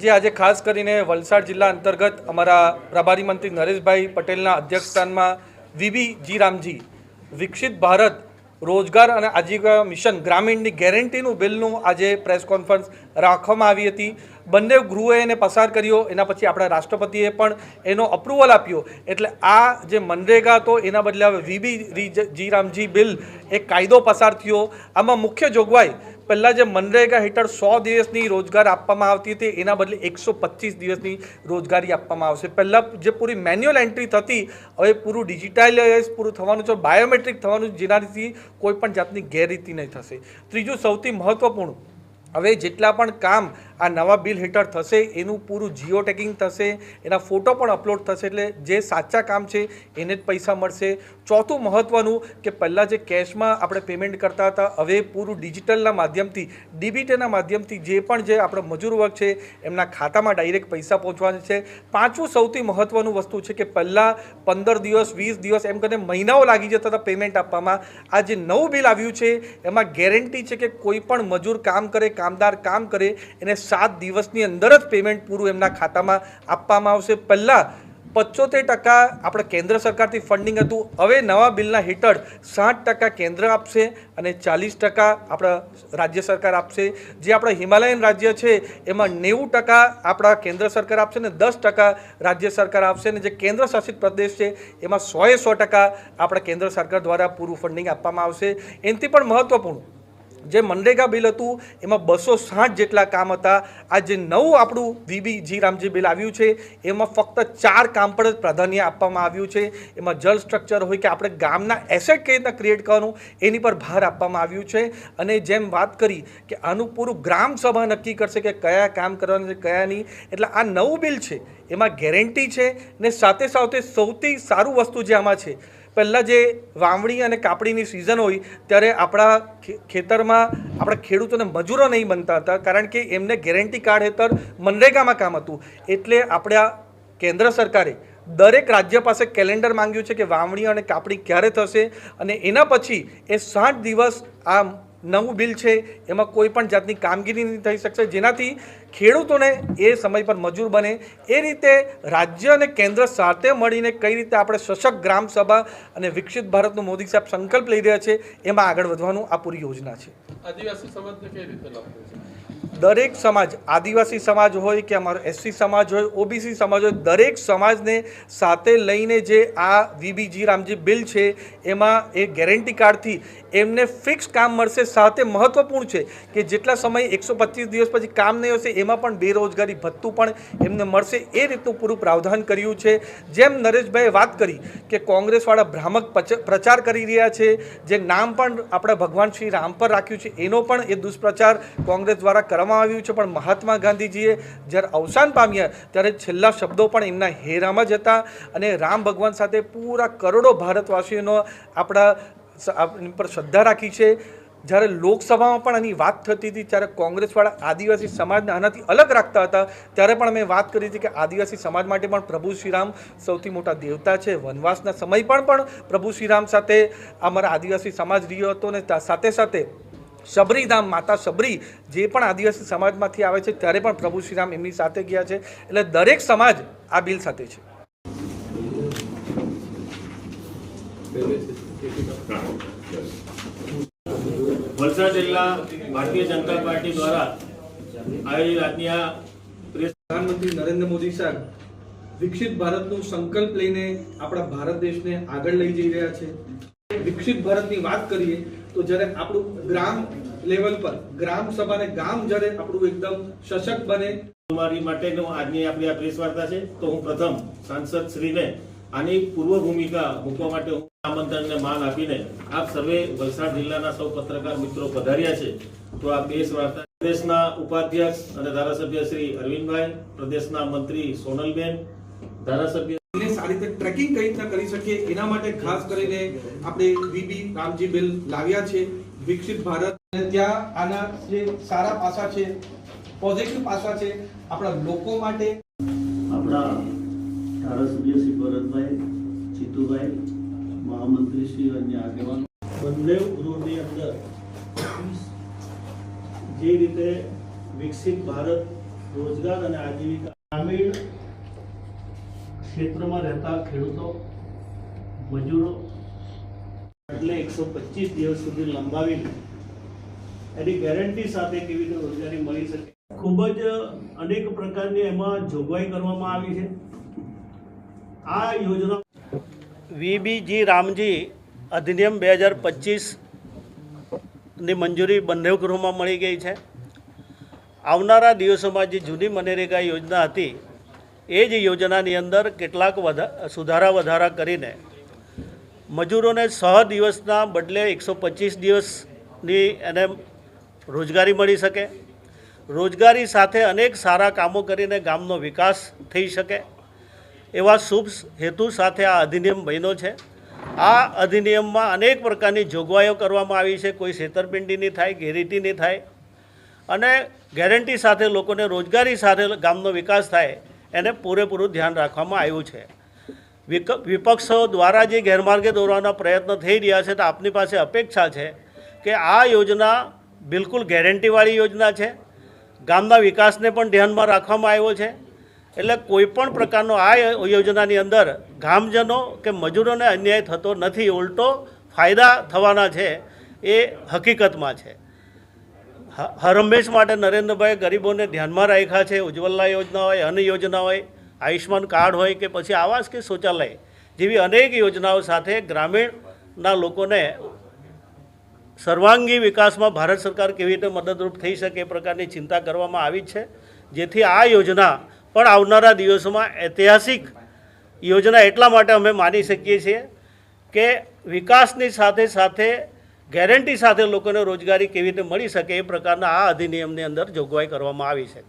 જે આજે ખાસ કરીને વલસાડ જિલ્લા અંતર્ગત અમારા પ્રભારી મંત્રી નરેશભાઈ પટેલના અધ્યક્ષસ્થાનમાં વીબી રામજી વિકસિત ભારત રોજગાર અને આજીવિકા મિશન ગ્રામીણની ગેરંટીનું બિલનું આજે પ્રેસ કોન્ફરન્સ રાખવામાં આવી હતી। બંને ગૃહોએ એને પસાર કર્યો, એના પછી આપણા રાષ્ટ્રપતિએ પણ એનો અપ્રુવલ આપ્યો। એટલે આ જે મનરેગા હતો એના બદલે હવે વીબી રામજી બિલ એક કાયદો પસાર થયો। આમાં મુખ્ય જોગવાઈ પહેલાં જે મનરેગા હેઠળ 100 દિવસની રોજગાર આપવામાં આવતી હતી એના બદલે 125 દિવસની રોજગારી આપવામાં આવશે। પહેલાં જે પૂરી મેન્યુઅલ એન્ટ્રી થતી હવે પૂરું ડિજિટાઇલાઇઝ પૂરું થવાનું છે, બાયોમેટ્રિક થવાનું, જેનાથી કોઈ પણ જાતની ગેરરીતિ નહીં થશે। ત્રીજું સૌથી મહત્ત્વપૂર્ણ, હવે જેટલા પણ કામ આ નવા બિલ હેઠળ થશે એનું પૂરું જીઓ ટેગિંગ થશે, એના ફોટો પણ અપલોડ થશે, એટલે જે સાચા કામ છે એને જ પૈસા મળશે। ચોથું મહત્ત્વનું કે પહેલાં જે કેશમાં આપણે પેમેન્ટ કરતા હતા હવે પૂરું ડિજિટલના માધ્યમથી, ડીબીટીના માધ્યમથી જે પણ જે આપણો મજૂર વર્ગ છે એમના ખાતામાં ડાયરેક્ટ પૈસા પહોંચવાના છે। પાંચમું સૌથી મહત્ત્વનું વસ્તુ છે કે પહેલાં 15 દિવસ 20 દિવસ એમ કરીને મહિનાઓ લાગી જતા હતા પેમેન્ટ આપવામાં। આ જે નવું બિલ આવ્યું છે એમાં ગેરંટી છે કે કોઈ પણ મજૂર કામ કરે, કામદાર કામ કરે, એને 7 દિવસની અંદર જ પેમેન્ટ પૂરું એમના ખાતામાં આપવામાં આવશે। પહેલાં 75% આપણે કેન્દ્ર સરકારથી ફંડિંગ હતું, હવે નવા બિલના હેઠળ 60% કેન્દ્ર આપશે અને 40% આપણા રાજ્ય સરકાર આપશે। જે આપણા હિમાલયન રાજ્ય છે એમાં 90% આપણા કેન્દ્ર સરકાર આપશે ને 10% રાજ્ય સરકાર આપશે, અને જે કેન્દ્ર શાસિત પ્રદેશ છે એમાં 100% આપણા કેન્દ્ર સરકાર દ્વારા પૂરું ફંડિંગ આપવામાં આવશે। એનાથી પણ મહત્ત્વપૂર્ણ, જે મનરેગા બિલ હતું એમાં 260 જેટલા કામ હતા। આ જે નવું આપણું વીબી રામજી બિલ આવ્યું છે એમાં ફક્ત 4 કામ પર જ પ્રાધાન્ય આપવામાં આવ્યું છે। એમાં જળ સ્ટ્રક્ચર હોય કે આપણે ગામના એસેટ કઈ રીતના ક્રિએટ કરવાનું એની પર ભાર આપવામાં આવ્યું છે। અને જેમ વાત કરી કે આનું પૂરું ગ્રામ સભા નક્કી કરશે કે કયા કામ કરવાના છે કયા નહીં। એટલે આ નવું બિલ છે એમાં ગેરંટી છે, ને સાથે સાથે સૌથી સારું વસ્તુ જે આમાં છે, પહેલાં જે વાવણી અને કાપણીની સિઝન હોય ત્યારે આપણા ખેતરમાં આપણા ખેડૂતોને મજૂરો નહીં બનતા હતા, કારણ કે એમને ગેરંટી કાર્ડ હેઠળ મનરેગામાં કામ હતું। એટલે આપણા કેન્દ્ર સરકારે દરેક રાજ્ય પાસે કેલેન્ડર માંગ્યું છે કે વાવણી અને કાપણી ક્યારે થશે, અને એના પછી એ 60 દિવસ આ નવું બિલ છે એમાં કોઈ પણ જાતની કામગીરી નહીં થઈ શકશે, જેનાથી ખેડૂતોને એ સમય પર મજૂર બને। એ રીતે રાજ્ય અને કેન્દ્ર સાથે મળીને કઈ રીતે આપણે સશક્ત ગ્રામ સભા અને વિકસિત ભારતનું મોદી સાહેબ સંકલ્પ લઈ રહ્યા છે એમાં આગળ વધવાનું આ પૂરી યોજના છે। આદિવાસી સમાજને કઈ રીતે લાભ થશે? દરેક સમાજ, આદિવાસી સમાજ હોય કે અમારો એસસી સમાજ હોય, ઓબીસી સમાજ હોય, દરેક સમાજને સાથે લઈને જે આ વીબી રામજી બિલ છે એમાં એ ગેરંટી કાર્ડથી એમને ફિક્સ કામ મળશે। સાથે મહત્ત્વપૂર્ણ છે કે જેટલા સમય 125 દિવસ પછી કામ નહીં હશે એમાં પણ બેરોજગારી ભથ્થું પણ એમને મળશે, એ રીતનું પૂરું પ્રાવધાન કર્યું છે। જેમ નરેશભાઈએ વાત કરી કે કોંગ્રેસવાળા ભ્રામક પ્રચાર કરી રહ્યા છે, જે નામ પણ આપણા ભગવાન શ્રી રામ પર રાખ્યું છે એનો પણ એ દુષ્પ્રચાર કોંગ્રેસ દ્વારા કરવામાં આવ્યું છે। પણ મહાત્મા ગાંધીજીએ જ્યારે અવસાન પામ્યા ત્યારે છેલ્લા શબ્દો પણ એમના હેરામાં જ હતા, અને રામ ભગવાન સાથે પૂરા કરોડો ભારતવાસીઓનો આપણા પર શ્રદ્ધા રાખી છે। જ્યારે લોકસભામાં પણ આની વાત થતી હતી ત્યારે કોંગ્રેસવાળા આદિવાસી સમાજને આનાથી અલગ રાખતા હતા, ત્યારે પણ અમે વાત કરી હતી કે આદિવાસી સમાજ માટે પણ પ્રભુ શ્રીરામ સૌથી મોટા દેવતા છે। વનવાસના સમય પણ પ્રભુ શ્રીરામ સાથે અમારા આદિવાસી સમાજ રહ્યો હતો, અને સાથે સાથે સબરીધામ માતા સબરી જે પણ આદિવાસી સમાજમાંથી આવે છે ત્યારે પણ પ્રભુ શ્રીરામ એમની સાથે ગયા છે। એટલે દરેક સમાજ આ બિલ સાથે છે। વલસાડ જિલ્લા ભારતીય જનતા પાર્ટી દ્વારા આયોજિત આજની આ પ્રધાનમંત્રી નરેન્દ્ર મોદી સાહેબ વિકસિત ભારતનું સંકલ્પ લઈને આપણા ભારત દેશને આગળ લઈ જઈ રહ્યા છે। વિકસિત ભારતની વાત કરીએ તો જ્યારે આપણું ગ્રામ લેવલ પર ગ્રામ સભા અને ગામ જ્યારે આપણું એકદમ સશક્ત બને, અમારી માટેનો આજની આપણી આ પ્રેસ વાર્તા છે, તો હું પ્રથમ સાંસદ શ્રીને આની પૂર્વ ભૂમિકા મૂકવા માટે હું આમંત્રણને માન આપીને આપ સર્વે વલસાડ જિલ્લાના સૌ પત્રકાર મિત્રો પધાર્યા છે, તો આ પ્રેસ વાર્તા પ્રદેશના ઉપાધ્યક્ષ અને ધારાસભ્ય શ્રી અરવિંદભાઈ, પ્રદેશના મંત્રી સોનલબેન, ધારાસભ્ય સારી રીતે ટ્રેકિંગ કઈ રીતના કરી શકીએ એના માટે ખાસ કરીને આપણે વીબી રામજી બિલ લાવ્યા છે વિકસિત ભારત। અને ત્યાં આના જે સારા પાસા છે, પોઝિટિવ પાસા છે આપણા લોકો માટે। આપણા ધારાસભ્ય શ્રી ભરતભાઈ, જીતુભાઈ, મહામંત્રી શ્રી અન્ય આગેવાનો, બંને ગૃહની અંદર જે રીતે વિકસિત ભારત રોજગાર અને આજીવિકા ગ્રામીણ ક્ષેત્રમાં રહેતા ખેડૂતો મજૂરો એટલે 125 દિવસ સુધી લંબાવીને એની ગેરંટી સાથે કેવી રીતે રોજગારી મળી શકે, ખૂબ જ અનેક પ્રકારની એમાં જોગવાઈ કરવામાં આવી છે. આ યોજના વીબીજી રામજી અધિનિયમ 2025ની મંજૂરી બંને ગૃહમાં મળી ગઈ છે. આવનારા દિવસોમાં જે જૂની મનરેગા યોજના હતી એ જ યોજનાની અંદર કેટલાક સુધારા વધારા કરીને મજૂરોને 100 દિવસના બદલે 125 દિવસની એને રોજગારી મળી શકે, રોજગારી સાથે અનેક સારા કામો કરીને ગામનો વિકાસ થઈ શકે એવા શુભ હેતુ સાથે આ અધિનિયમ બન્યો છે. આ અધિનિયમમાં અનેક પ્રકારની જોગવાઈઓ કરવામાં આવી છે. કોઈ છેતરપિંડી નહીં થાય, ગેરરીતિ નહીં થાય અને ગેરંટી સાથે લોકોને રોજગારી સાથે ગામનો વિકાસ થાય એને પૂરેપૂરું ધ્યાન રાખવામાં આવ્યું છે. વિપક્ષો દ્વારા જે ગેરમાર્ગે દોરવાના પ્રયત્નો થઈ રહ્યા છે તો આપની પાસે અપેક્ષા છે કે આ યોજના બિલકુલ ગેરંટીવાળી યોજના છે, ગામના વિકાસને પણ ધ્યાનમાં રાખવામાં આવ્યો છે. એટલે કોઈપણ પ્રકારનો આ યોજનાની અંદર ગામજનો કે મજૂરોને અન્યાય થતો નથી, ઉલટો ફાયદા થવાના છે એ હકીકતમાં છે. હરહંમેશ માટે નરેન્દ્રભાઈ ગરીબોને ધ્યાનમાં રાખ્યા છે. ઉજ્જવલા યોજના હોય, અન્ન યોજના હોય, આયુષ્માન કાર્ડ હોય કે પછી આવાસ કે શૌચાલય જેવી અનેક યોજનાઓ સાથે ગ્રામીણના લોકોને સર્વાંગી વિકાસમાં ભારત સરકાર કેવી રીતે મદદરૂપ થઈ શકે એ પ્રકારની ચિંતા કરવામાં આવી છે. જેથી આ યોજના પણ આવનારા દિવસોમાં ઐતિહાસિક યોજના એટલા માટે અમે માની શકીએ છીએ કે વિકાસની સાથે સાથે ગેરંટી સાથે લોકોને રોજગારી કેવી રીતે મળી શકે એ પ્રકારના આ અધિનિયમની અંદર જોગવાઈ કરવામાં આવી છે.